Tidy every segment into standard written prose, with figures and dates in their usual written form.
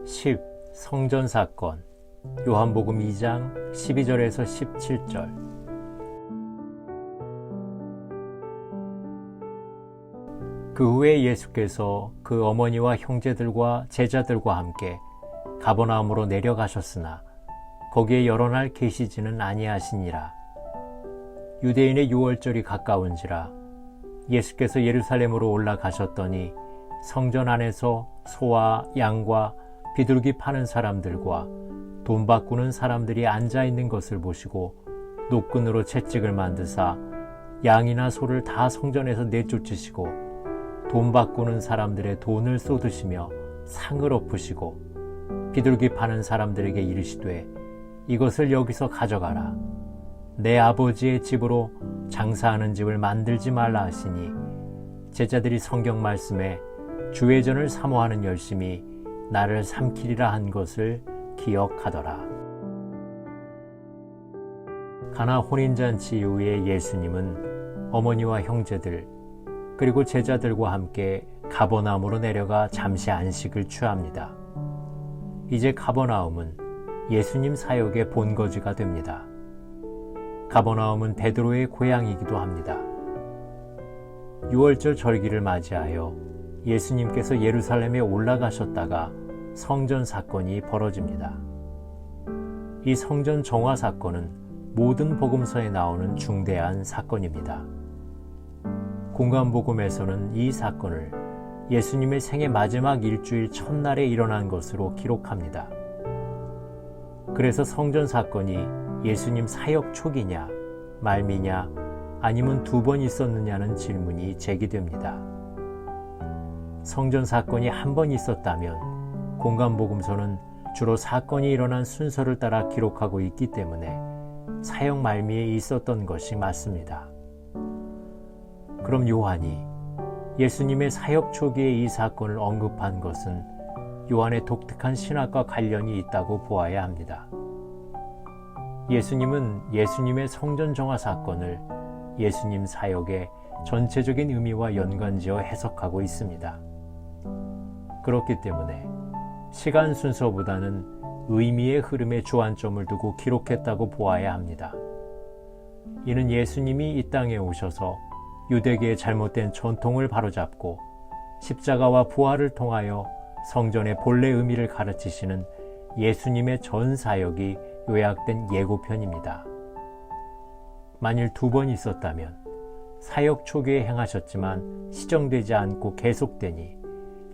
10. 성전 사건. 요한복음 2장 12절에서 17절. 그 후에 예수께서 그 어머니와 형제들과 제자들과 함께 가버나움으로 내려가셨으나 거기에 여러 날 계시지는 아니하시니라. 유대인의 유월절이 가까운지라. 예수께서 예루살렘으로 올라가셨더니 성전 안에서 소와 양과 비둘기 파는 사람들과 돈 바꾸는 사람들이 앉아 있는 것을 보시고 노끈으로 채찍을 만드사 양이나 소를 다 성전에서 내쫓으시고 돈 바꾸는 사람들의 돈을 쏟으시며 상을 엎으시고 비둘기 파는 사람들에게 이르시되 이것을 여기서 가져가라. 내 아버지의 집으로 장사하는 집을 만들지 말라 하시니 제자들이 성경 말씀에 주의 전을 사모하는 열심이 나를 삼키리라 한 것을 기억하더라. 가나 혼인잔치 이후에 예수님은 어머니와 형제들 그리고 제자들과 함께 가버나움으로 내려가 잠시 안식을 취합니다. 이제 가버나움은 예수님 사역의 본거지가 됩니다. 가버나움은 베드로의 고향이기도 합니다. 유월절 절기를 맞이하여 예수님께서 예루살렘에 올라가셨다가 성전 사건이 벌어집니다. 이 성전 정화 사건은 모든 복음서에 나오는 중대한 사건입니다. 공관복음에서는 이 사건을 예수님의 생애 마지막 일주일 첫날에 일어난 것으로 기록합니다. 그래서 성전 사건이 예수님 사역 초기냐, 말미냐, 아니면 두 번 있었느냐는 질문이 제기됩니다. 성전 사건이 한 번 있었다면 공관복음서는 주로 사건이 일어난 순서를 따라 기록하고 있기 때문에 사역 말미에 있었던 것이 맞습니다. 그럼 요한이 예수님의 사역 초기에 이 사건을 언급한 것은 요한의 독특한 신학과 관련이 있다고 보아야 합니다. 예수님은 예수님의 성전 정화 사건을 예수님 사역의 전체적인 의미와 연관지어 해석하고 있습니다. 그렇기 때문에 시간 순서보다는 의미의 흐름에 주안점을 두고 기록했다고 보아야 합니다. 이는 예수님이 이 땅에 오셔서 유대계의 잘못된 전통을 바로잡고 십자가와 부활을 통하여 성전의 본래 의미를 가르치시는 예수님의 전 사역이 요약된 예고편입니다. 만일 두 번 있었다면 사역 초기에 행하셨지만 시정되지 않고 계속되니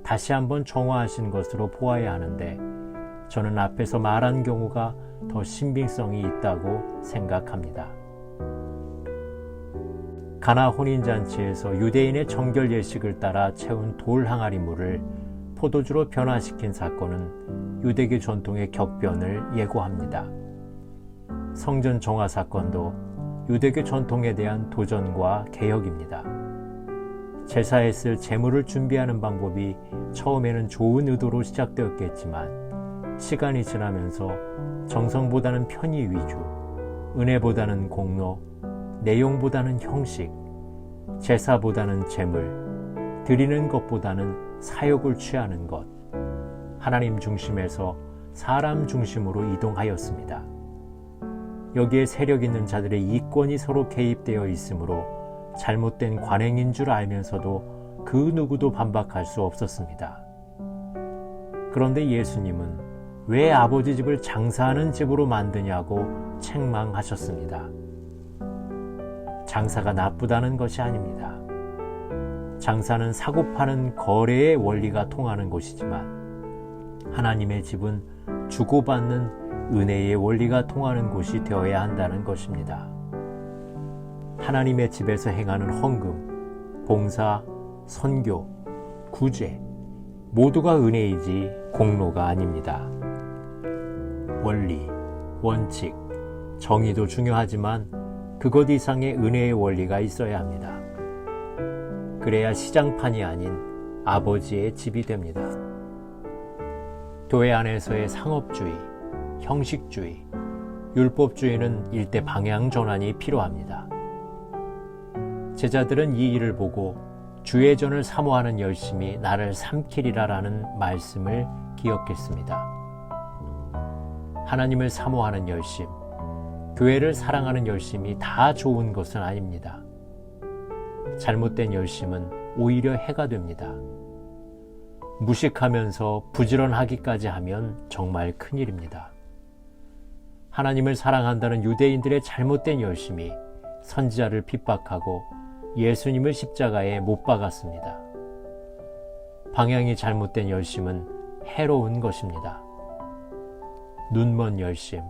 다시 한번 정화하신 것으로 보아야 하는데 저는 앞에서 말한 경우가 더 신빙성이 있다고 생각합니다. 가나 혼인잔치에서 유대인의 정결 예식을 따라 채운 돌 항아리 물을 포도주로 변화시킨 사건은 유대교 전통의 격변을 예고합니다. 성전 정화 사건도 유대교 전통에 대한 도전과 개혁입니다. 제사에 쓸 제물을 준비하는 방법이 처음에는 좋은 의도로 시작되었겠지만 시간이 지나면서 정성보다는 편의 위주, 은혜보다는 공로, 내용보다는 형식, 제사보다는 제물, 드리는 것보다는 사욕을 취하는 것, 하나님 중심에서 사람 중심으로 이동하였습니다. 여기에 세력 있는 자들의 이권이 서로 개입되어 있으므로 잘못된 관행인 줄 알면서도 그 누구도 반박할 수 없었습니다. 그런데 예수님은 왜 아버지 집을 장사하는 집으로 만드냐고 책망하셨습니다. 장사가 나쁘다는 것이 아닙니다. 장사는 사고 파는 거래의 원리가 통하는 곳이지만 하나님의 집은 주고받는 은혜의 원리가 통하는 곳이 되어야 한다는 것입니다. 하나님의 집에서 행하는 헌금, 봉사, 선교, 구제 모두가 은혜이지 공로가 아닙니다. 원리, 원칙, 정의도 중요하지만 그것 이상의 은혜의 원리가 있어야 합니다. 그래야 시장판이 아닌 아버지의 집이 됩니다. 교회 안에서의 상업주의, 형식주의, 율법주의는 일대 방향 전환이 필요합니다. 제자들은 이 일을 보고 주의 전을 사모하는 열심이 나를 삼키리라라는 말씀을 기억했습니다. 하나님을 사모하는 열심, 교회를 사랑하는 열심이 다 좋은 것은 아닙니다. 잘못된 열심은 오히려 해가 됩니다. 무식하면서 부지런하기까지 하면 정말 큰일입니다. 하나님을 사랑한다는 유대인들의 잘못된 열심이 선지자를 핍박하고 예수님을 십자가에 못 박았습니다. 방향이 잘못된 열심은 해로운 것입니다. 눈먼 열심,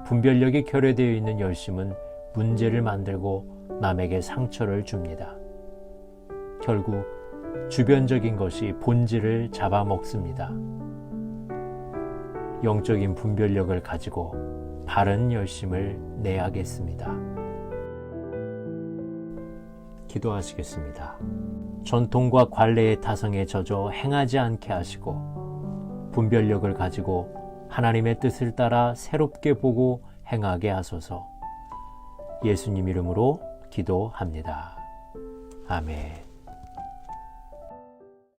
분별력이 결여되어 있는 열심은 문제를 만들고 남에게 상처를 줍니다. 결국 주변적인 것이 본질을 잡아먹습니다. 영적인 분별력을 가지고 바른 열심을 내야겠습니다. 기도하시겠습니다. 전통과 관례의 타성에 젖어 행하지 않게 하시고 분별력을 가지고 하나님의 뜻을 따라 새롭게 보고 행하게 하소서. 예수님 이름으로 기도합니다. 아멘.